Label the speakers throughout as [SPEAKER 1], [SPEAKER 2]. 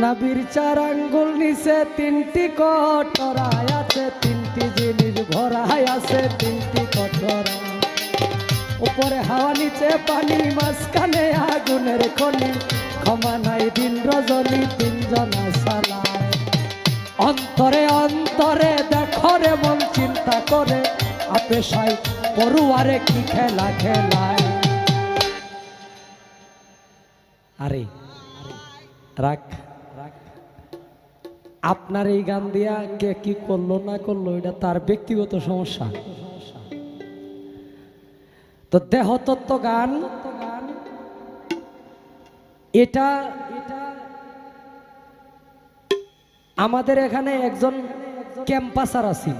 [SPEAKER 1] নাবির চার আঙ্গুল নিচে তিনটি কটরায় আছে, তিনটি জিনিস ভরায় আছে, তিনটি কটরা। উপরে হাওয়া নিচে পানি, মাঝখানে আগুনের খনি, ক্ষমা নাই দিন রজনী, তিনজনা সালায়। অন্তরে অন্তরে দেখো রে মন চিন্তা করে, আপেশাই পড়ুয়ারে কি খেলা খেলায়। আরে রাখ, আপনার এই গান দিয়া কে কি করলো না করলো এটা তার ব্যক্তিগত সমস্যা। তো দেহতত্ত্ব গান এটা আমাদের এখানে একজন ক্যাম্পাসার আছেন,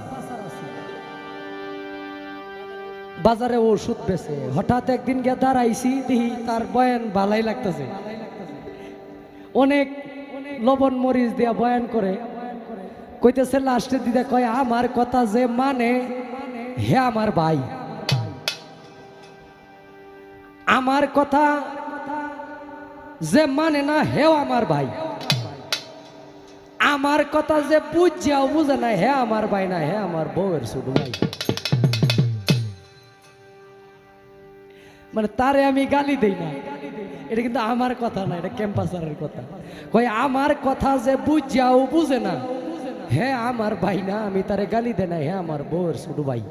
[SPEAKER 1] বাজারে ওষুধ বেচে। হঠাৎ একদিন গিয়ে দাঁড়াইছি, দেখি তার বয়ান ভালাই লাগতেছে, অনেক লবণ মরিচ দিয়া বয়ান করে, কইতেছে লাস্টে দিদা কয় আমার কথা যে মানে হে আমার ভাই, আমার কথা যে মানে না হেও আমার ভাই, আমার কথা যে বুঝাও বুঝে না হে আমার ভাই না, হে আমার বউয়ের ছোট ভাই। মানে তারে আমি গালি দেই না, এটা কিন্তু আমার কথা না, এটা ক্যাম্পাসারের কথা। কই আমার কথা যে বুঝাও বুঝে না হে আমার ভাই না, আমি তারে গালি দেই না, হে আমার বউয়ের ছোট ভাই।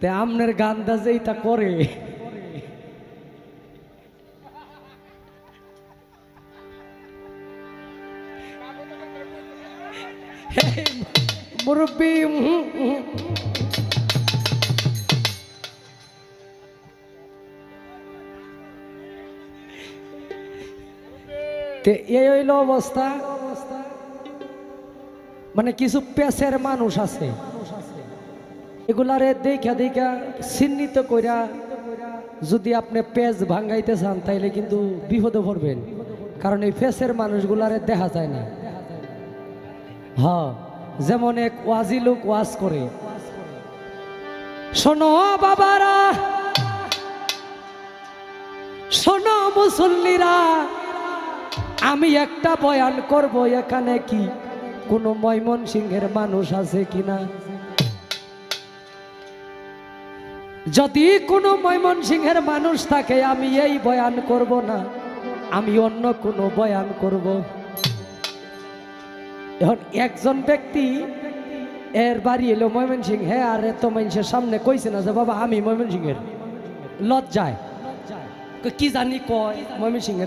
[SPEAKER 1] তে আমনের গানটা যে এটা করে মুরব্বী এই হইল অবস্থা। মানে কিছু পেশের মানুষ আছে, এগুলারে দেখা দেখা চিহ্নিত কইরা যদি আপনি পেজ ভাঙ্গাইতে চান তাইলে কিন্তু বিপদে পড়বেন, কারণ এই পেশের মানুষগুলারে দেখা যায় না। হ্যাঁ, যেমন এক ওয়াজি লোক ওয়াজ করে, শোনো বাবারা, শোনো মুসল্লিরা, আমি একটা বয়ান করব, এখানে কি কোনো ময়মনসিংহের মানুষ আছে কিনা? যদি কোনো ময়মনসিংহের মানুষ থাকে আমি এই বয়ান করব না, আমি অন্য কোনো বয়ান করব। এখন একজন ব্যক্তি এর বাড়ি এলো ময়মনসিংহ, হ্যাঁ, আর এত মানুষের সামনে কইছে না যে বাবা আমি ময়মনসিংহের, লজ্জায় কি জানি কয় ময়মনসিংহের